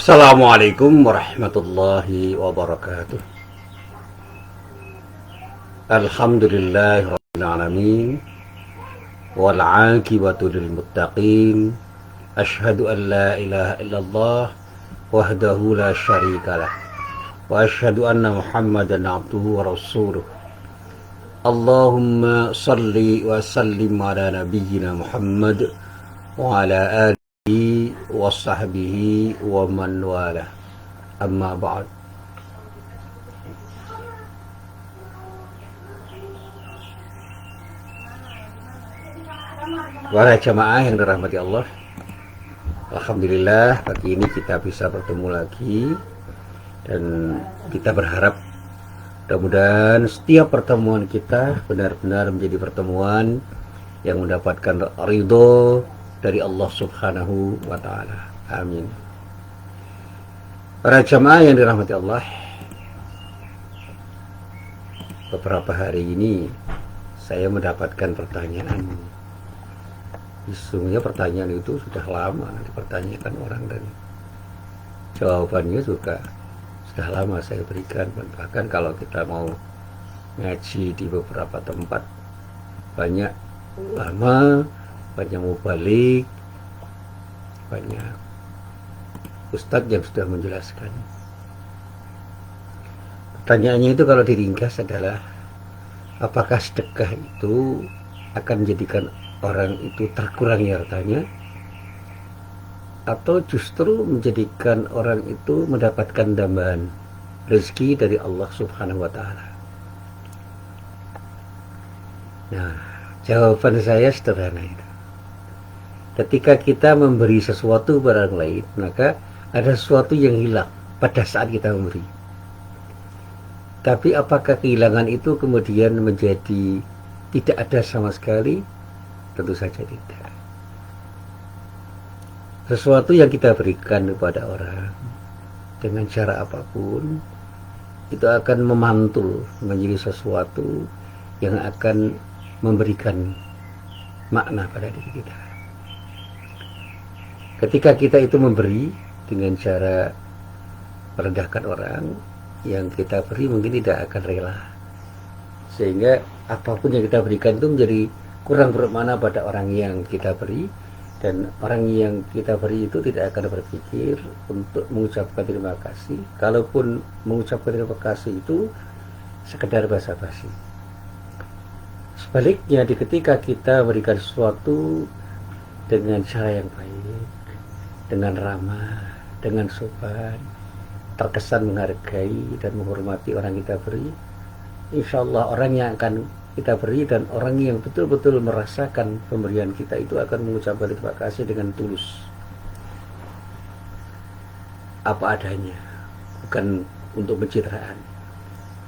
Assalamualaikum warahmatullahi wabarakatuh. Alhamdulillahirabbil alamin wal 'aqibatu lil muttaqin. Asyhadu an la ilaha illallah wahdahu la syarikalah wa asyhadu anna Muhammadan 'abduhu wa rasuluh. Allahumma salli wa sallim ala nabiyyina Muhammad wa ala alihi wa sahbihi wa man wala. Amma ba'd. Para jamaah yang dirahmati Allah, alhamdulillah pagi ini kita bisa bertemu lagi, dan kita berharap mudah-mudahan setiap pertemuan kita benar-benar menjadi pertemuan yang mendapatkan ridho dari Allah Subhanahu wa ta'ala. Amin. Para jamaah yang dirahmati Allah, beberapa hari ini saya mendapatkan pertanyaan. Sesungguhnya pertanyaan itu sudah lama dipertanyakan orang, dan jawabannya juga sudah lama saya berikan. Bahkan kalau kita mau ngaji di beberapa tempat, banyak lama, banyak mubalik, banyak ustadz yang sudah menjelaskan. Pertanyaannya itu kalau diringkas adalah, apakah sedekah itu akan menjadikan orang itu terkurangi hartanya, atau justru menjadikan orang itu mendapatkan tambahan rezeki dari Allah Subhanahu wa ta'ala? Nah, jawaban saya sederhana itu. Ketika kita memberi sesuatu pada orang lain, maka ada sesuatu yang hilang pada saat kita memberi. Tapi apakah kehilangan itu kemudian menjadi tidak ada sama sekali? Tentu saja tidak. Sesuatu yang kita berikan kepada orang dengan cara apapun, itu akan memantul menjadi sesuatu yang akan memberikan makna pada diri kita. Ketika kita itu memberi dengan cara merendahkan orang, yang kita beri mungkin tidak akan rela, sehingga apapun yang kita berikan itu menjadi kurang bermakna pada orang yang kita beri, dan orang yang kita beri itu tidak akan berpikir untuk mengucapkan terima kasih. Kalaupun mengucapkan terima kasih itu sekedar basa-basi. Sebaliknya, ketika kita berikan sesuatu dengan cara yang baik, dengan ramah, dengan sopan, terkesan menghargai dan menghormati orang kita beri, insya Allah orang yang akan kita beri dan orang yang betul-betul merasakan pemberian kita itu akan mengucapkan terima kasih dengan tulus, apa adanya, bukan untuk pencitraan.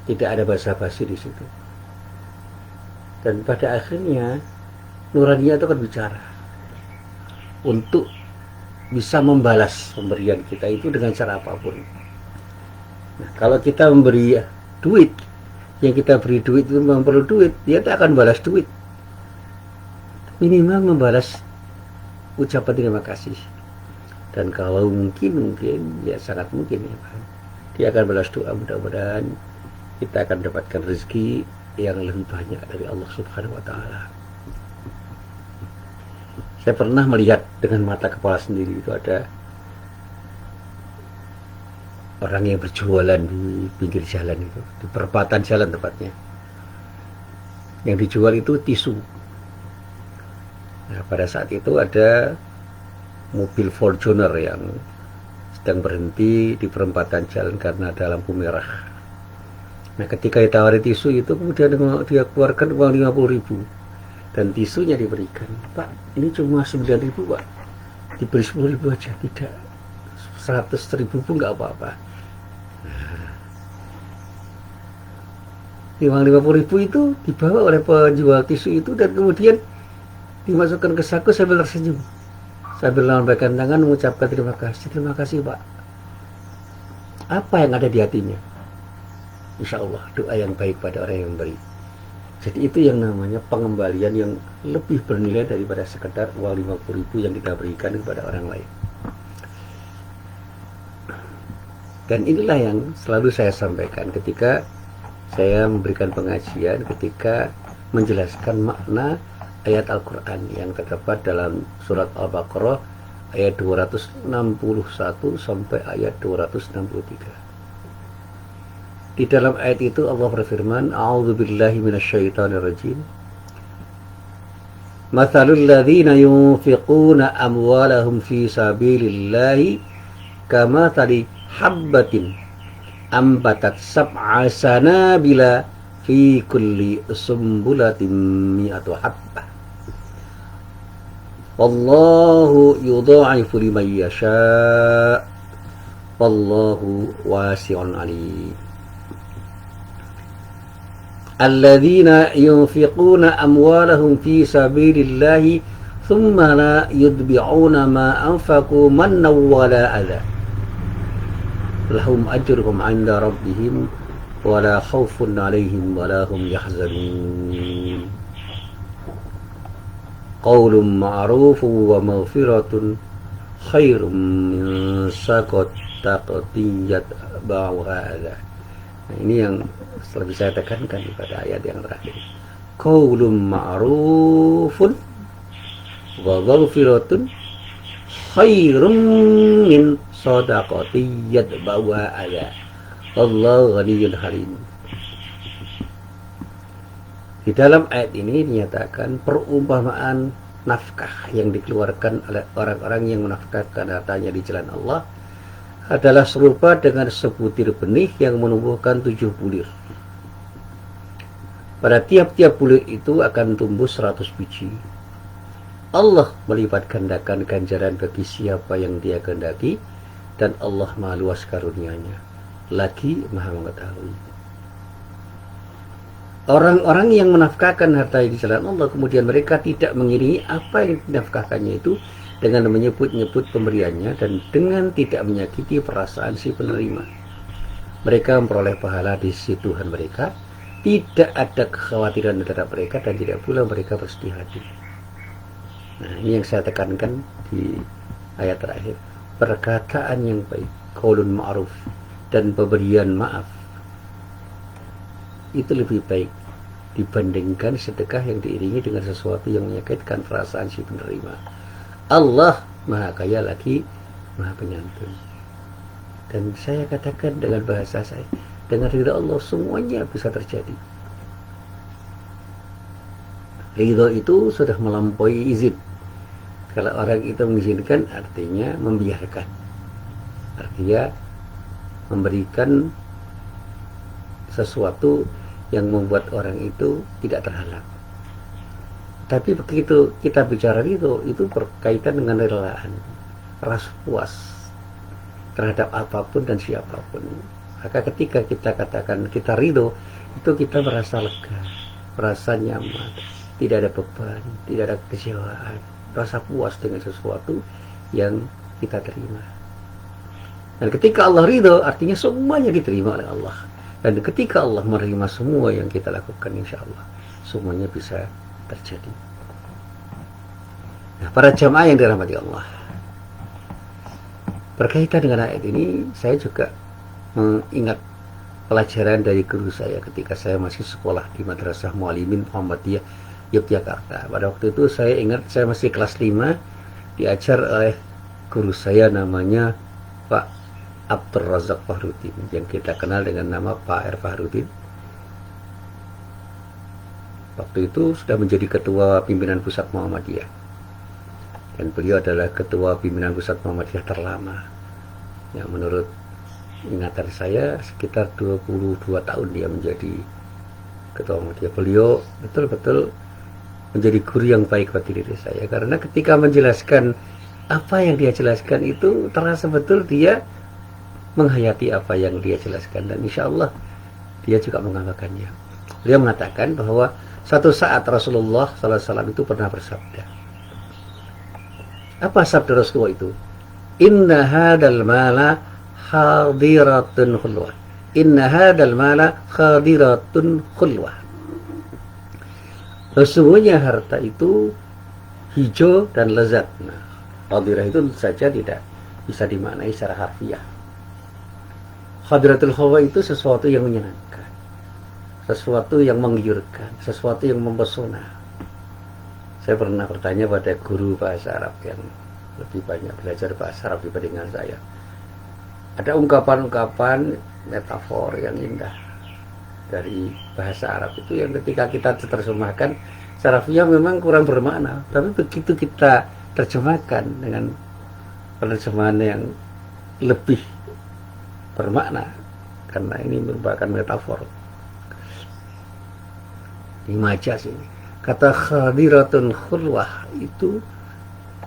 Tidak ada basa-basi di situ. Dan pada akhirnya nuraninya itu akan bicara untuk bisa membalas pemberian kita itu dengan cara apapun. Nah, kalau kita memberi duit, yang kita beri duit itu memang perlu duit, dia tak akan balas duit, minimal membalas ucapan terima kasih. Dan kalau mungkin ya sangat mungkin ya, dia akan balas doa. Mudah-mudahan kita akan mendapatkan rezeki yang lebih banyak dari Allah Subhanahu wa ta'ala. Saya pernah melihat dengan mata kepala sendiri, itu ada orang yang berjualan di pinggir jalan itu, di perempatan jalan tepatnya. Yang dijual itu tisu. Nah, pada saat itu ada mobil Fortuner yang sedang berhenti di perempatan jalan karena ada lampu merah. Nah, ketika ditawari tisu itu, kemudian dia keluarkan uang 50.000 dan tisunya diberikan. Pak, ini cuma 9.000 Pak, diberi 10.000 aja. Tidak, 100.000 pun nggak apa-apa. Uang 50.000 itu dibawa oleh penjual tisu itu, dan kemudian dimasukkan ke saku sambil tersenyum, sambil melambaikan tangan mengucapkan terima kasih Pak. Apa yang ada di hatinya? Insya Allah doa yang baik pada orang yang beri. Jadi itu yang namanya pengembalian yang lebih bernilai daripada sekedar uang 50.000 yang kita berikan kepada orang lain. Dan inilah yang selalu saya sampaikan ketika saya memberikan pengajian, ketika menjelaskan makna ayat Al-Quran yang terdapat dalam surat Al-Baqarah ayat 261 sampai ayat 263. Di dalam ayat itu Allah berfirman, A'udzubillahi minasyaitonirrajim. Mathalul ladzina yunfiquna amwalahum fi sabilillahi kamathali habbatin ambatat sab'a sanabila fi kulli sumbulatin mi'atu habbah. Wallahu yudha'ifu liman yasha'. Wallahu wasi'un 'alim. Alladzina yunfiquna amwalahum fi sabilillahi thumma la yutbi'una ma anfaqu mannan wala adha. Lahum ajruhum 'inda rabbihim wala khaufun 'alaihim wala hum yahzanun. Qaulun ma'rufun wa maghfiratun khairum min sadaqatin yatba'uha adha. Nah, ini yang selalu saya tekankan pada ayat yang terakhir. Qaulun ma'rufun wa maghfiratun khairum min sadaqatin yatba'uha adha. Wallahu ghaniyyun halim. Di dalam ayat ini dinyatakan perumpamaan nafkah yang dikeluarkan oleh orang-orang yang menafkahkan hartanya di jalan Allah adalah serupa dengan sebutir benih yang menumbuhkan 7 bulir. Pada tiap-tiap bulir itu akan tumbuh 100 biji. Allah melipat gandakan ganjaran bagi siapa yang Dia kehendaki, dan Allah Maha luas karunia-Nya, lagi Maha mengetahui. Orang-orang yang menafkahkan harta di jalan Allah, kemudian mereka tidak mengiringi apa yang dinafkahkannya itu dengan menyebut-nyebut pemberiannya dan dengan tidak menyakiti perasaan si penerima. Mereka memperoleh pahala di sisi Tuhan mereka, tidak ada kekhawatiran terhadap mereka, dan tidak pula mereka bersedih hati. Nah, ini yang saya tekankan di ayat terakhir. Perkataan yang baik, qaulun ma'ruf, dan pemberian maaf, itu lebih baik dibandingkan sedekah yang diiringi dengan sesuatu yang menyakitkan perasaan si penerima. Allah Maha Kaya lagi Maha Penyantun. Dan saya katakan dengan bahasa saya, dengan ridha Allah semuanya bisa terjadi. Ridha itu sudah melampaui izin. Kalau orang itu mengizinkan, artinya membiarkan, artinya memberikan sesuatu yang membuat orang itu tidak terhalang. Tapi begitu kita bicara itu berkaitan dengan relaan, rasa puas terhadap apapun dan siapapun. Maka ketika kita katakan kita ridho, itu kita merasa lega, merasa nyaman, tidak ada beban, tidak ada kecewaan, rasa puas dengan sesuatu yang kita terima. Dan ketika Allah ridho, artinya semuanya diterima oleh Allah. Dan ketika Allah menerima semua yang kita lakukan, insya Allah semuanya bisa terjadi. Nah, para jamaah yang dirahmati Allah, berkaitan dengan ayat ini, saya juga mengingat pelajaran dari guru saya ketika saya masih sekolah di Madrasah Muallimin Muhammadiyah Yogyakarta. Pada waktu itu saya ingat saya masih kelas 5, diajar oleh guru saya namanya Pak Abdur Razak Fahrudin, yang kita kenal dengan nama Pak R. Fahrudin. Waktu itu sudah menjadi ketua pimpinan pusat Muhammadiyah, dan beliau adalah ketua pimpinan pusat Muhammadiyah terlama, yang menurut ingatan saya sekitar 22 tahun dia menjadi ketua Muhammadiyah. Beliau betul-betul menjadi guru yang baik bagi diri saya, karena ketika menjelaskan apa yang dia jelaskan itu terasa betul dia menghayati apa yang dia jelaskan, dan insya Allah dia juga mengamalkannya. Beliau mengatakan bahwa satu saat Rasulullah SAW itu pernah bersabda. Apa sabda Rasulullah itu? Inna hadal mala khadiratun khulwah. Inna hadal mala khadiratun khulwah. Sesungguhnya harta itu hijau dan lezat. Nah, khadirah itu saja tidak bisa dimaknai secara harfiah. Hadratul hawa itu sesuatu yang menyenangkan, sesuatu yang menggiurkan, sesuatu yang mempesona. Saya pernah bertanya pada guru bahasa Arab yang lebih banyak belajar bahasa Arab dibandingkan saya. Ada ungkapan-ungkapan metafor yang indah dari bahasa Arab itu yang ketika kita terjemahkan secara via memang kurang bermakna, tapi begitu kita terjemahkan dengan penerjemahan yang lebih bermakna, karena ini merupakan metafor. Ini majaz ini. Kata khadiratun khulwah itu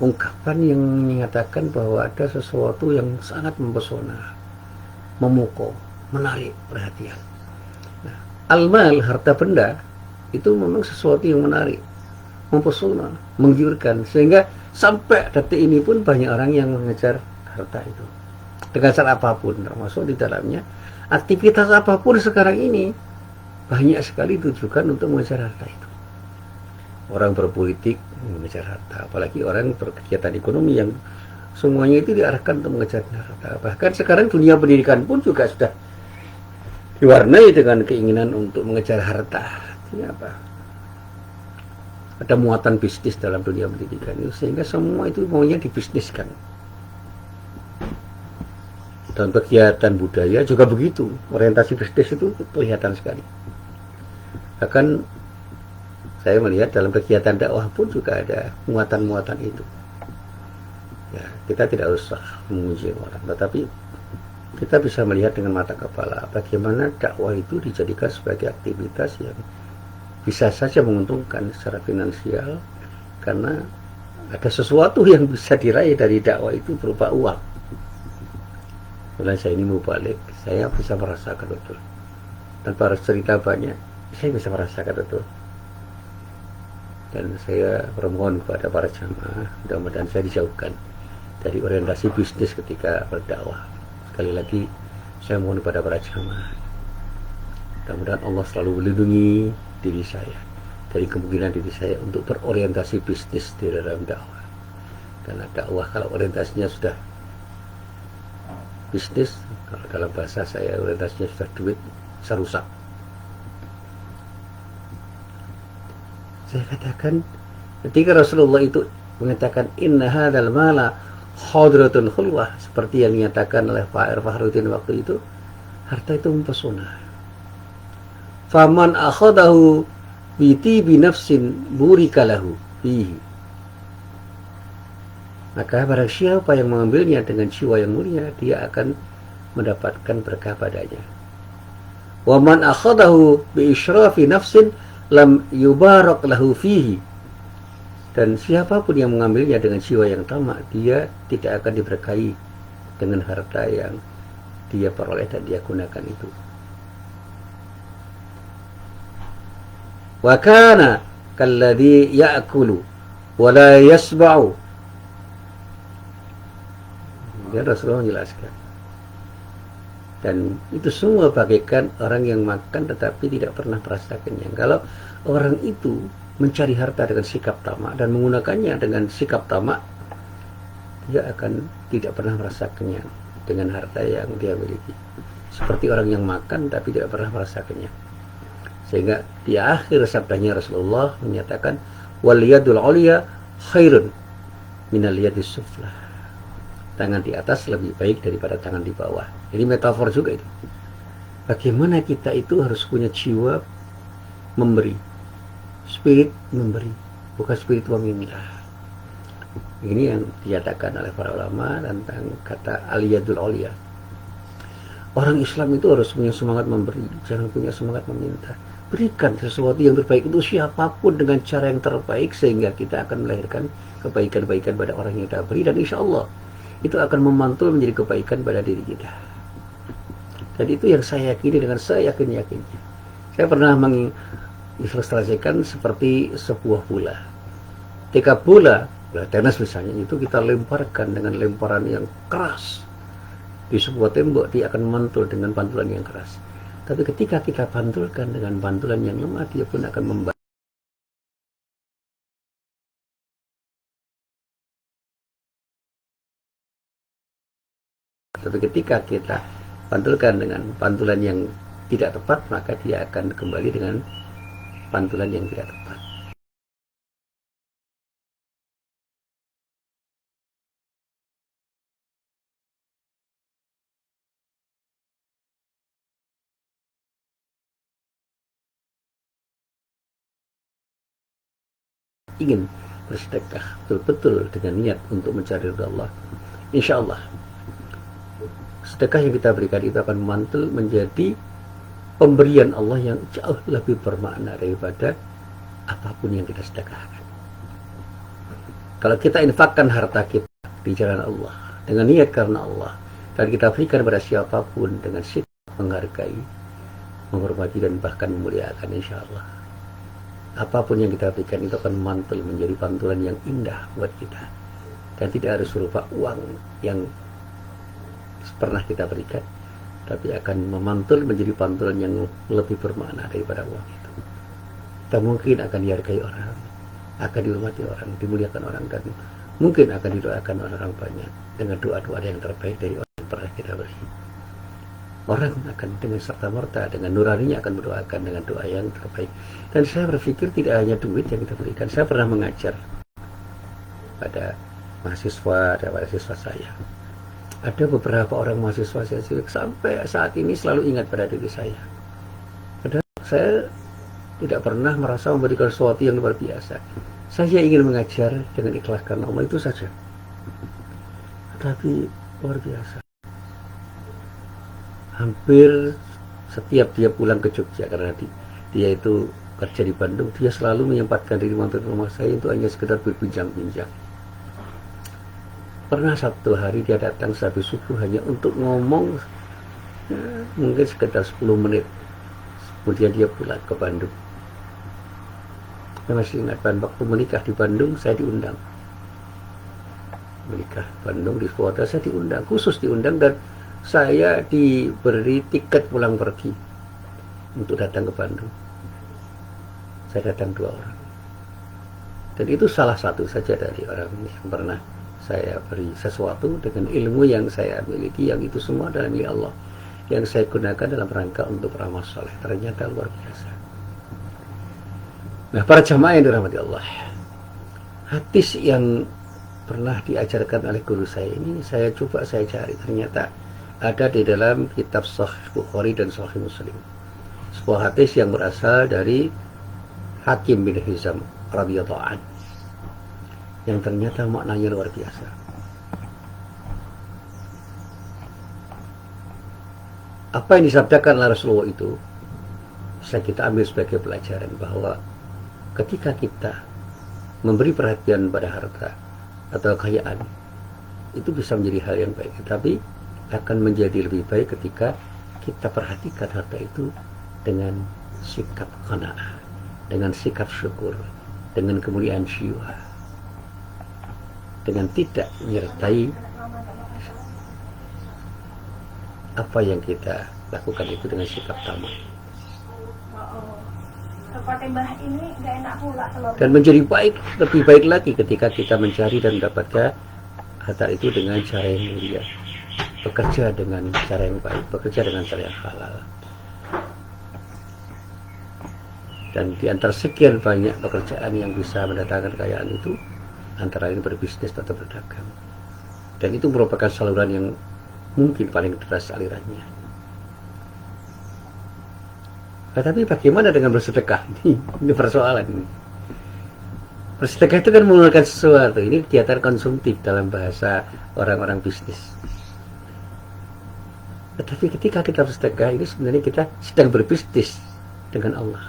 ungkapan yang menyatakan bahwa ada sesuatu yang sangat mempesona, memukau, menarik perhatian. Nah, al-mal, harta benda, itu memang sesuatu yang menarik, mempesona, menggiurkan, sehingga sampai detik ini pun banyak orang yang mengejar harta itu dengan cara apapun, termasuk di dalamnya aktivitas apapun sekarang ini banyak sekali ditujukan untuk mengejar harta itu. Orang berpolitik mengejar harta, apalagi orang berkegiatan ekonomi yang semuanya itu diarahkan untuk mengejar harta. Bahkan sekarang dunia pendidikan pun juga sudah diwarnai dengan keinginan untuk mengejar harta. Ini apa? Ada muatan bisnis dalam dunia pendidikan itu, sehingga semua itu maunya dibisniskan. Dalam kegiatan budaya juga begitu, orientasi bisnis itu kelihatan sekali. Bahkan saya melihat dalam kegiatan dakwah pun juga ada muatan-muatan itu. Ya, kita tidak usah memuji orang, tetapi kita bisa melihat dengan mata kepala bagaimana dakwah itu dijadikan sebagai aktivitas yang bisa saja menguntungkan secara finansial, karena ada sesuatu yang bisa diraih dari dakwah itu berupa uang. Setelah saya ini mubalik, saya bisa merasakan betul. Tanpa harus cerita banyak, saya bisa merasakan betul. Dan saya bermohon kepada para jamaah, mudah-mudahan saya dijauhkan dari orientasi bisnis ketika berdakwah. Sekali lagi, saya mohon kepada para jamaah, mudah-mudahan Allah selalu melindungi diri saya dari kemungkinan diri saya untuk berorientasi bisnis di dalam dakwah. Karena dakwah kalau orientasinya sudah bisnis, kalau dalam bahasa saya orientasinya sudah duit, bisa rusak. Saya katakan ketika Rasulullah itu mengatakan inna hadzal mala khadratun khulwah, seperti yang dinyatakan oleh Pak Fakhruddin waktu itu, harta itu mempesona. Faman akhadahu biti binafsin burika lahu fihi, maka barang siapa yang mengambilnya dengan jiwa yang mulia, dia akan mendapatkan berkah padanya. Wa man akhadahu bi israfi nafsin lam yubarak lahu fihi, dan siapapun yang mengambilnya dengan jiwa yang tamak, dia tidak akan diberkahi dengan harta yang dia peroleh dan dia gunakan itu. Wa kana kalladhi ya'kulu wa la yasba'u, dan Rasulullah menjelaskan, dan itu semua bagaikan orang yang makan tetapi tidak pernah merasa kenyang. Kalau orang itu mencari harta dengan sikap tamak dan menggunakannya dengan sikap tamak, dia akan tidak pernah merasa kenyang dengan harta yang dia miliki. Seperti orang yang makan tapi tidak pernah merasa kenyang. Sehingga di akhir sabdanya Rasulullah menyatakan, wal yadul ulya khairun minal yadis sufla, tangan di atas lebih baik daripada tangan di bawah. Ini metafor juga itu. Bagaimana kita itu harus punya jiwa memberi, spirit memberi, bukan spirit meminta. Ini yang dinyatakan oleh para ulama tentang kata al-yadul ulya. Orang Islam itu harus punya semangat memberi, jangan punya semangat meminta. Berikan sesuatu yang terbaik untuk siapapun dengan cara yang terbaik, sehingga kita akan melahirkan kebaikan-kebaikan pada orang yang kita beri, dan insya Allah itu akan memantul menjadi kebaikan pada diri kita. Dan itu yang saya yakini dengan saya yakin-yakinnya. Saya pernah mengilustrasikan seperti sebuah bola. Ketika bola tenis misalnya, itu kita lemparkan dengan lemparan yang keras di sebuah tembok, dia akan memantul dengan pantulan yang keras. Tapi ketika kita pantulkan dengan pantulan yang lemah, dia pun akan membantu. Tapi ketika kita pantulkan dengan pantulan yang tidak tepat, maka dia akan kembali dengan pantulan yang tidak tepat. Ingin bersedekah betul-betul dengan niat untuk mencari ridha Allah, insya Allah sedekah yang kita berikan itu akan memantul menjadi pemberian Allah yang jauh lebih bermakna daripada apapun yang kita sedekahkan. Kalau kita infakkan harta kita di jalan Allah dengan niat karena Allah, dan kita berikan pada siapapun dengan sikap menghargai, menghormati, dan bahkan memuliakan, insya Allah apapun yang kita berikan itu akan memantul menjadi pantulan yang indah buat kita, dan tidak harus berupa uang yang pernah kita berikan, tapi akan memantul menjadi pantulan yang lebih bermakna daripada uang itu. Kita mungkin akan dihargai orang, akan dihormati orang, dimuliakan orang, dan mungkin akan didoakan orang banyak dengan doa-doa yang terbaik dari orang yang pernah kita beri. Orang akan dengan serta-merta, dengan nuraninya akan mendoakan dengan doa yang terbaik. Dan saya berpikir tidak hanya duit yang kita berikan. Saya pernah mengajar pada mahasiswa dan pada siswa saya. Ada beberapa orang mahasiswa saya sampai saat ini selalu ingat pada diri saya. Padahal saya tidak pernah merasa memberikan sesuatu yang luar biasa. Saya ingin mengajar dengan ikhlas karena Allah, itu saja. Tapi luar biasa. Hampir setiap dia pulang ke Jogja, karena dia itu kerja di Bandung, dia selalu menyempatkan diri mampir ke rumah saya untuk hanya sekedar berbincang-bincang. Pernah satu hari dia datang sehabis subuh hanya untuk ngomong mungkin sekitar 10 menit. Kemudian dia pulang ke Bandung. Saya masih ingat waktu menikah di Bandung, saya diundang. Menikah Bandung di Purwokerto, saya diundang, khusus diundang, dan saya diberi tiket pulang pergi untuk datang ke Bandung. Saya datang 2 orang. Dan itu salah satu saja dari orang yang pernah saya beri sesuatu dengan ilmu yang saya miliki, yang itu semua adalah milik Allah, yang saya gunakan dalam rangka untuk beramal soleh. Ternyata luar biasa. Nah, para jamaah yang dirahmati Allah, hadis yang pernah diajarkan oleh guru saya ini saya coba saya cari, ternyata ada di dalam kitab Sahih Bukhari dan Sahih Muslim. Sebuah hadis yang berasal dari Hakim bin Hizam radhiyallahu anhu, yang ternyata maknanya luar biasa. Apa yang disabdakan oleh Rasulullah itu bisa kita ambil sebagai pelajaran bahwa ketika kita memberi perhatian pada harta atau kekayaan, itu bisa menjadi hal yang baik, tapi akan menjadi lebih baik ketika kita perhatikan harta itu dengan sikap qanaah, dengan sikap syukur, dengan kemuliaan jiwa, dengan tidak menyertai apa yang kita lakukan itu dengan sikap tamak. Dan menjadi baik, lebih baik lagi ketika kita mencari dan mendapatkan harta itu dengan cara yang mulia, bekerja dengan cara yang baik, bekerja dengan cara yang halal. Dan di antara sekian banyak pekerjaan yang bisa mendatangkan kekayaan itu, antara lain berbisnis atau berdagang. Dan itu merupakan saluran yang mungkin paling deras alirannya. Tetapi bagaimana dengan bersedekah? Ini persoalan ini. Bersedekah itu kan mengeluarkan sesuatu. Ini kegiatan konsumtif dalam bahasa orang-orang bisnis. Tetapi ketika kita bersedekah, ini sebenarnya kita sedang berbisnis dengan Allah.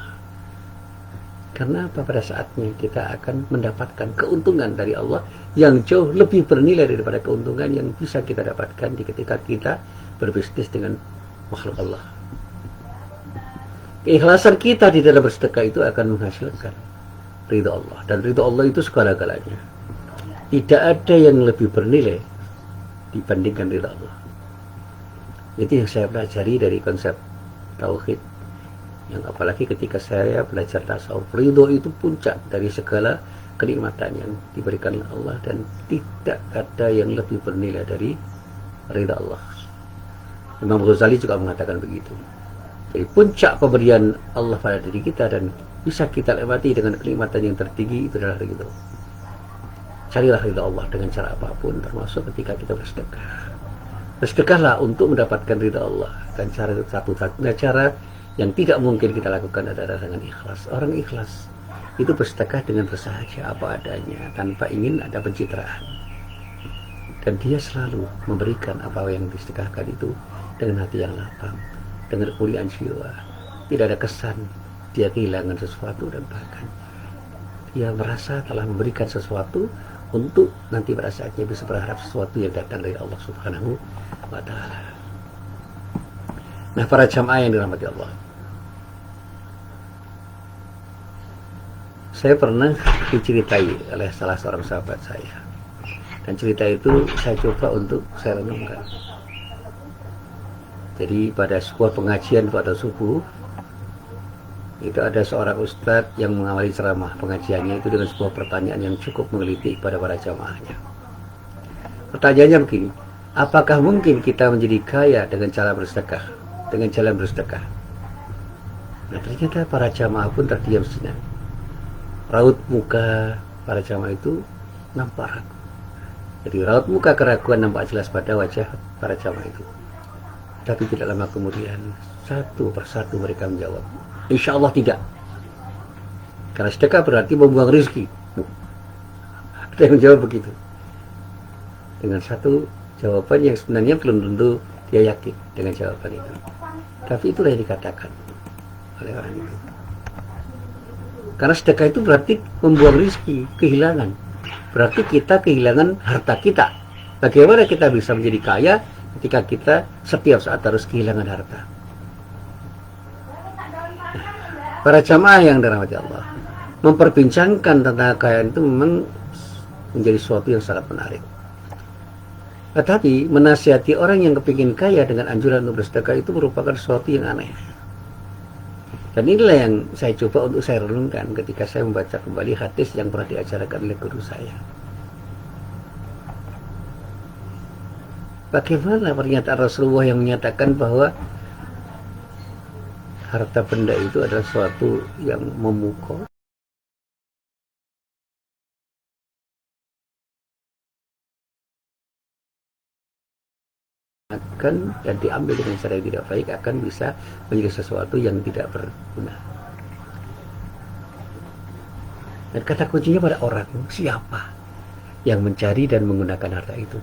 Karena apa? Pada saatnya kita akan mendapatkan keuntungan dari Allah yang jauh lebih bernilai daripada keuntungan yang bisa kita dapatkan ketika kita berbisnis dengan makhluk Allah. Keikhlasan kita di dalam bersedekah itu akan menghasilkan ridha Allah, dan ridha Allah itu segala-galanya. Tidak ada yang lebih bernilai dibandingkan ridha Allah. Itu yang saya pelajari dari konsep tauhid, yang apalagi ketika saya belajar tasawuf. Ridho itu puncak dari segala kenikmatan yang diberikan oleh Allah, dan tidak ada yang lebih bernilai dari ridha Allah. Imam Ghazali juga mengatakan begitu. Jadi puncak pemberian Allah pada diri kita dan bisa kita lewati dengan kenikmatan yang tertinggi itu adalah ridho. Carilah ridho Allah dengan cara apapun, termasuk ketika kita bersedekah. Bersedekahlah untuk mendapatkan ridho Allah. Dan cara satu-satunya cara yang tidak mungkin kita lakukan adalah dengan ikhlas. Orang ikhlas itu bersedekah dengan bersahaja apa adanya, tanpa ingin ada pencitraan. Dan dia selalu memberikan apa yang disedekahkan itu dengan hati yang lapang, dengan kemuliaan jiwa. Tidak ada kesan dia kehilangan sesuatu, dan bahkan dia merasa telah memberikan sesuatu untuk nanti pada saatnya bisa berharap sesuatu yang datang dari Allah Subhanahu wa Ta'ala. Nah, para jamaah yang dirahmati Allah, saya pernah diceritai oleh salah seorang sahabat saya, dan cerita itu saya coba untuk saya renungkan. Jadi pada sebuah pengajian pada subuh itu ada seorang ustadz yang mengawali ceramah pengajiannya itu dengan sebuah pertanyaan yang cukup menggelitik kepada para jamaahnya. Pertanyaannya begini, apakah mungkin kita menjadi kaya dengan cara bersedekah, dengan jalan bersedekah? Nah, ternyata para jamaah pun terdiam sejenak. Raut muka para jamaah itu nampak ragu. Jadi raut muka keraguan nampak jelas pada wajah para jamaah itu. Tapi tidak lama kemudian satu persatu mereka menjawab, insya Allah tidak. Karena sedekah berarti membuang rezeki. Ada yang menjawab begitu, dengan satu jawaban yang sebenarnya belum tentu dia yakin dengan jawaban itu. Tapi itulah yang dikatakan oleh orang itu. Karena sedekah itu berarti membuang rezeki, kehilangan. Berarti kita kehilangan harta kita. Bagaimana kita bisa menjadi kaya ketika kita setiap saat harus kehilangan harta? Para jamaah yang dirahmati Allah, memperbincangkan tentang kekayaan itu memang menjadi sesuatu yang sangat menarik. Tetapi menasihati orang yang kepingin kaya dengan anjuran untuk bersedekah itu merupakan sesuatu yang aneh. Dan inilah yang saya coba untuk saya renungkan ketika saya membaca kembali hadis yang pernah diajarkan oleh guru saya. Bagaimana pernyataan Rasulullah yang menyatakan bahwa harta benda itu adalah sesuatu yang memukau, akan dan diambil dengan cara yang tidak baik akan bisa menjadi sesuatu yang tidak berguna. Dan kata kuncinya pada orang, siapa yang mencari dan menggunakan harta itu.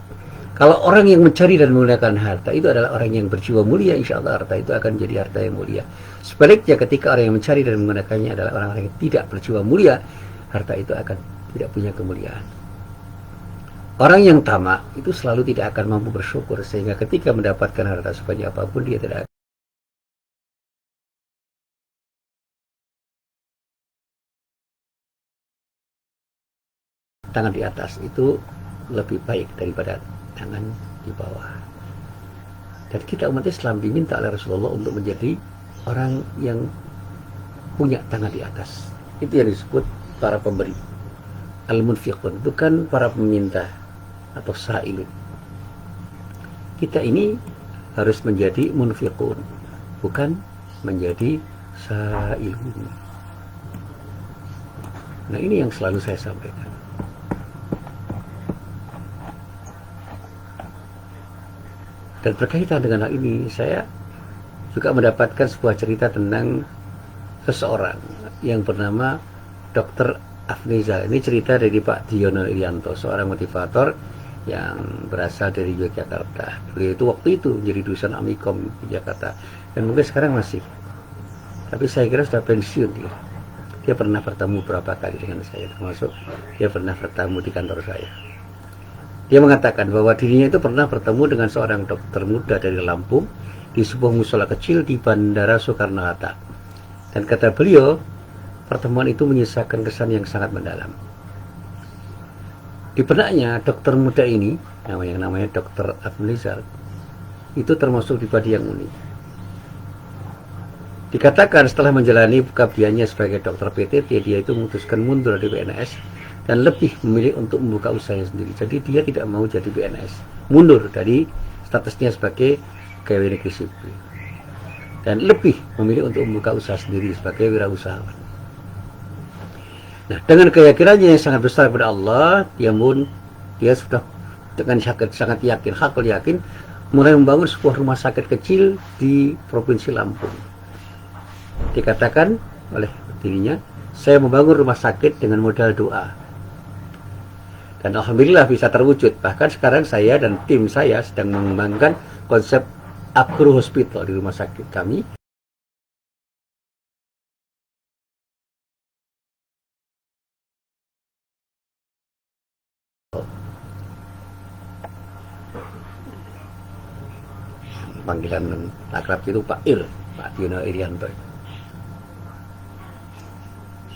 Kalau orang yang mencari dan menggunakan harta itu adalah orang yang berjiwa mulia, insya Allah harta itu akan jadi harta yang mulia. Sebaliknya ketika orang yang mencari dan menggunakannya adalah orang-orang yang tidak berjiwa mulia, harta itu akan tidak punya kemuliaan. Orang yang tamak itu selalu tidak akan mampu bersyukur, sehingga ketika mendapatkan harta sebanyak apapun dia tidak akan. Tangan di atas itu lebih baik daripada tangan di bawah. Dan kita umat Islam diminta oleh Rasulullah untuk menjadi orang yang punya tangan di atas. Itu yang disebut para pemberi, al-munfiqun, bukan para peminta atau sa'ilun. Kita ini harus menjadi munfiqun, bukan menjadi sa'ilun. Nah, ini yang selalu saya sampaikan. Dan berkaitan dengan hal ini, saya juga mendapatkan sebuah cerita tentang seseorang yang bernama Dr. Afnizal. Ini cerita dari Pak Diono Irianto, seorang motivator yang berasal dari Yogyakarta. Beliau itu waktu itu menjadi dosen Amikom di Jakarta, dan mungkin sekarang masih. Tapi saya kira sudah pensiun dia. Dia pernah bertemu beberapa kali dengan saya, termasuk dia pernah bertemu di kantor saya. Dia mengatakan bahwa dirinya itu pernah bertemu dengan seorang dokter muda dari Lampung di sebuah musola kecil di Bandara Soekarno-Hatta. Dan kata beliau, pertemuan itu menyisakan kesan yang sangat mendalam. Di benaknya dokter muda ini, namanya Dr. Afnizal, itu termasuk pribadi yang unik. Dikatakan setelah menjalani pengabdiannya sebagai dokter PTT, dia itu memutuskan mundur dari PNS dan lebih memilih untuk membuka usahanya sendiri. Jadi dia tidak mau jadi PNS, mundur dari statusnya sebagai pegawai negeri sipil, dan lebih memilih untuk membuka usaha sendiri sebagai wirausahawan. Nah, dengan keyakinannya yang sangat besar kepada Allah, dia sudah dengan sangat yakin, hakul yakin, mulai membangun sebuah rumah sakit kecil di Provinsi Lampung. Dikatakan oleh dirinya, saya membangun rumah sakit dengan modal doa. Dan alhamdulillah bisa terwujud. Bahkan sekarang saya dan tim saya sedang mengembangkan konsep agro hospital di rumah sakit kami. Panggilan akrab itu Pak Ir, Pak Diono Irianto.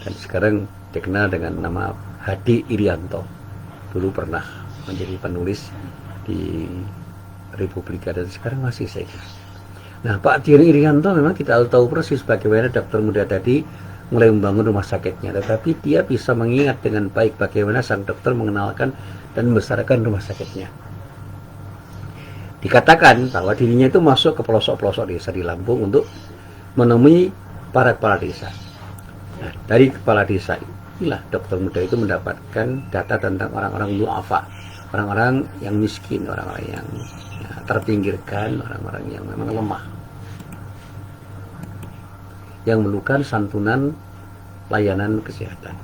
Dan sekarang dikenal dengan nama Hadi Irianto. Dulu pernah menjadi penulis di Republika dan sekarang masih saya kira. Nah, Pak Diono Irianto memang tidak tahu persis bagaimana dokter muda tadi mulai membangun rumah sakitnya, tetapi dia bisa mengingat dengan baik bagaimana sang dokter mengenalkan dan membesarkan rumah sakitnya. Dikatakan bahwa dirinya itu masuk ke pelosok-pelosok desa di Lampung untuk menemui para kepala desa. Nah, dari kepala desa inilah dokter muda itu mendapatkan data tentang orang-orang du'afa, orang-orang yang miskin, orang-orang yang terpinggirkan, orang-orang yang memang lemah, yang memerlukan santunan layanan kesehatan.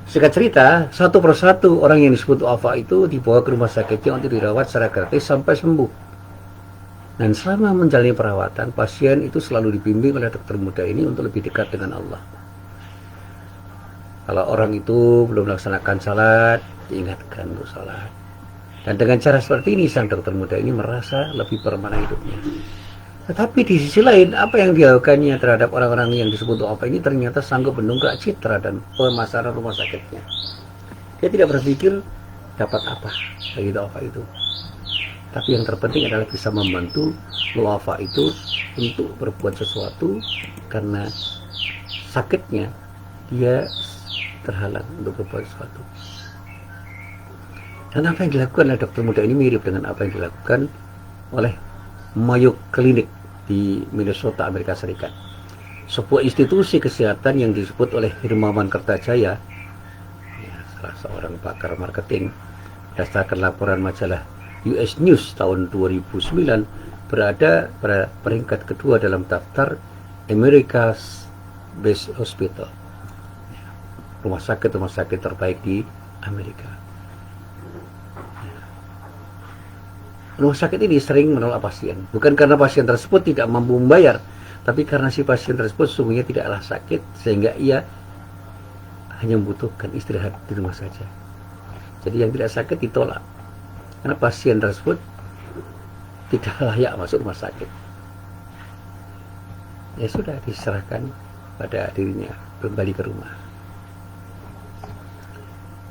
Singkat cerita, satu persatu orang yang disebut du'afa itu dibawa ke rumah sakitnya untuk dirawat secara gratis sampai sembuh. Dan selama menjalani perawatan, pasien itu selalu dibimbing oleh dokter muda ini untuk lebih dekat dengan Allah. Kalau orang itu belum melaksanakan salat, diingatkan untuk salat. Dan dengan cara seperti ini, sang dokter muda ini merasa lebih bermakna hidupnya. Tetapi di sisi lain, apa yang dilakukannya terhadap orang-orang yang disebut du'afa ini ternyata sanggup mendongkrak citra dan pemasaran rumah sakitnya. Dia tidak berpikir dapat apa dari du'afa itu. Tapi yang terpenting adalah bisa membantu du'afa itu untuk berbuat sesuatu, karena sakitnya dia terhalang untuk berbuat sesuatu. Dan apa yang dilakukan oleh dokter muda ini mirip dengan apa yang dilakukan oleh Mayo Clinic di Minnesota, Amerika Serikat. Sebuah institusi kesehatan yang disebut oleh Hirmawan Kertajaya, salah seorang pakar marketing, berdasarkan laporan majalah US News tahun 2009, berada pada peringkat kedua dalam daftar America's Best Hospital, rumah sakit terbaik di Amerika. Rumah sakit ini sering menolak pasien, bukan karena pasien tersebut tidak mampu membayar, tapi karena si pasien tersebut sesungguhnya tidaklah sakit, sehingga ia hanya membutuhkan istirahat di rumah saja. Jadi yang tidak sakit ditolak, karena pasien tersebut tidak layak masuk rumah sakit. Ya sudah, diserahkan pada dirinya kembali ke rumah.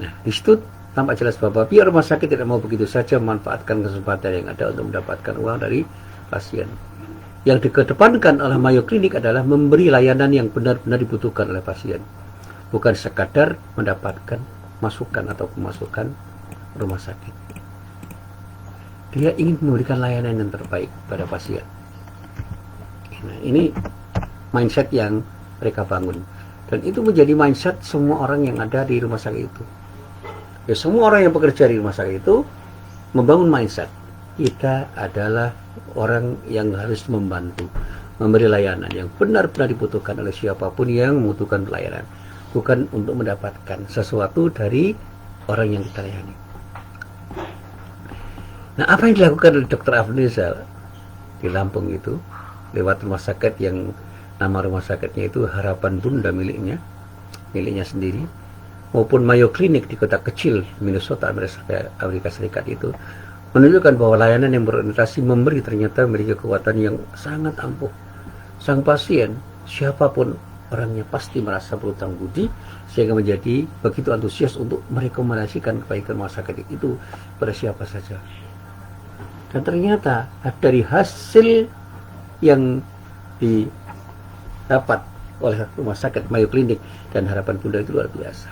Nah, di situ tampak jelas bahwa pihak rumah sakit tidak mau begitu saja memanfaatkan kesempatan yang ada untuk mendapatkan uang dari pasien. Yang dikedepankan oleh Mayo Clinic adalah memberi layanan yang benar-benar dibutuhkan oleh pasien, bukan sekadar mendapatkan masukan atau pemasukan rumah sakit. Dia ingin memberikan layanan yang terbaik pada pasien. Nah, ini mindset yang mereka bangun, dan itu menjadi mindset semua orang yang ada di rumah sakit itu. Ya, semua orang yang bekerja di rumah sakit itu membangun mindset, kita adalah orang yang harus membantu, memberi layanan yang benar-benar dibutuhkan oleh siapapun yang membutuhkan pelayanan, bukan untuk mendapatkan sesuatu dari orang yang kita layani. Nah, apa yang dilakukan oleh Dr. Afrizal di Lampung itu lewat rumah sakit yang nama rumah sakitnya itu Harapan Bunda miliknya sendiri, maupun Mayo Clinic di kota kecil Minnesota, Amerika Serikat itu menunjukkan bahwa layanan yang berorientasi memberi ternyata memiliki kekuatan yang sangat ampuh. Sang pasien, siapapun orangnya, pasti merasa berutang budi, sehingga menjadi begitu antusias untuk merekomendasikan kebaikan rumah sakit itu pada siapa saja. Dan ternyata dari hasil yang didapat oleh rumah sakit Mayo Clinic dan Harapan Bunda itu luar biasa.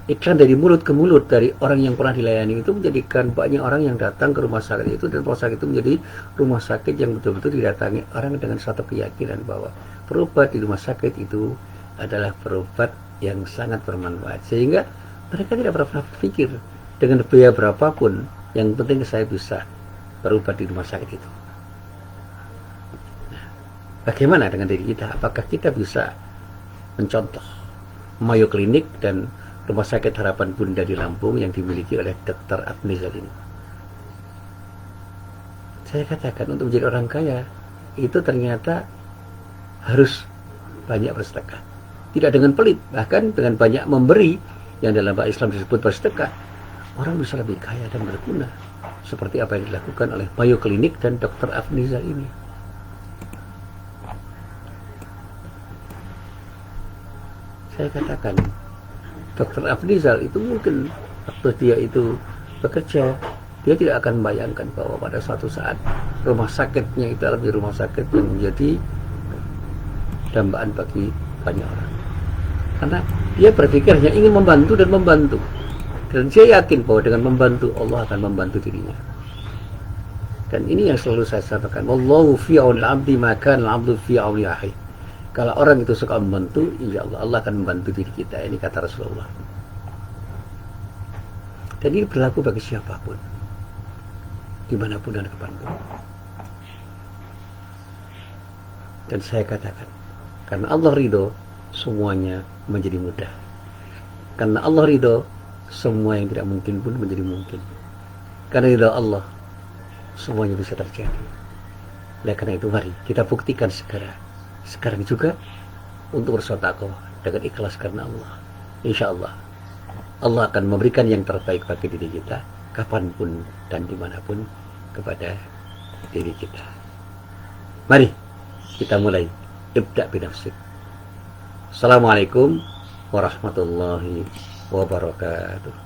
iklan dari mulut ke mulut dari orang yang pernah dilayani itu menjadikan banyak orang yang datang ke rumah sakit itu, dan rumah sakit itu menjadi rumah sakit yang betul-betul didatangi orang dengan satu keyakinan bahwa berobat di rumah sakit itu adalah berobat yang sangat bermanfaat, sehingga mereka tidak pernah berpikir dengan biaya berapapun, yang penting saya bisa berobat di rumah sakit itu. Nah, bagaimana dengan diri kita? Apakah kita bisa mencontoh Mayo Clinic dan Rumah Sakit Harapan Bunda di Lampung yang dimiliki oleh Dr. Afnizal ini? Saya katakan untuk menjadi orang kaya itu ternyata harus banyak bersedekah, tidak dengan pelit, bahkan dengan banyak memberi, yang dalam bahasa Islam disebut bersedekah. Orang bisa lebih kaya dan berguna, seperti apa yang dilakukan oleh Mayo Clinic dan Dr. Afnizal ini. Saya katakan Dr. Afnizal itu mungkin waktu dia itu bekerja, dia tidak akan membayangkan bahwa pada suatu saat rumah sakitnya itu adalah rumah sakit yang menjadi dambaan bagi banyak orang. Karena dia berpikir hanya ingin membantu dan membantu. Dan saya yakin bahwa dengan membantu, Allah akan membantu dirinya. Dan ini yang selalu saya sampaikan. Wallahu fi aunil abdi ma kana al-abdu fi auni akhi. Kalau orang itu suka membantu, insya Allah Allah akan membantu diri kita. Ini kata Rasulullah. Dan ini berlaku bagi siapapun, dimanapun dan kapanpun. Dan saya katakan, karena Allah ridho, semuanya menjadi mudah. Karena Allah ridho, semua yang tidak mungkin pun menjadi mungkin. Karena ridho Allah, semuanya bisa terjadi. Oleh karena itu, mari kita buktikan sekarang juga untuk bersedekah dengan ikhlas karena Allah. Insya Allah Allah akan memberikan yang terbaik bagi diri kita kapanpun dan dimanapun kepada diri kita. Mari kita mulai. Ibda' binafsik. Assalamualaikum warahmatullahi wabarakatuh.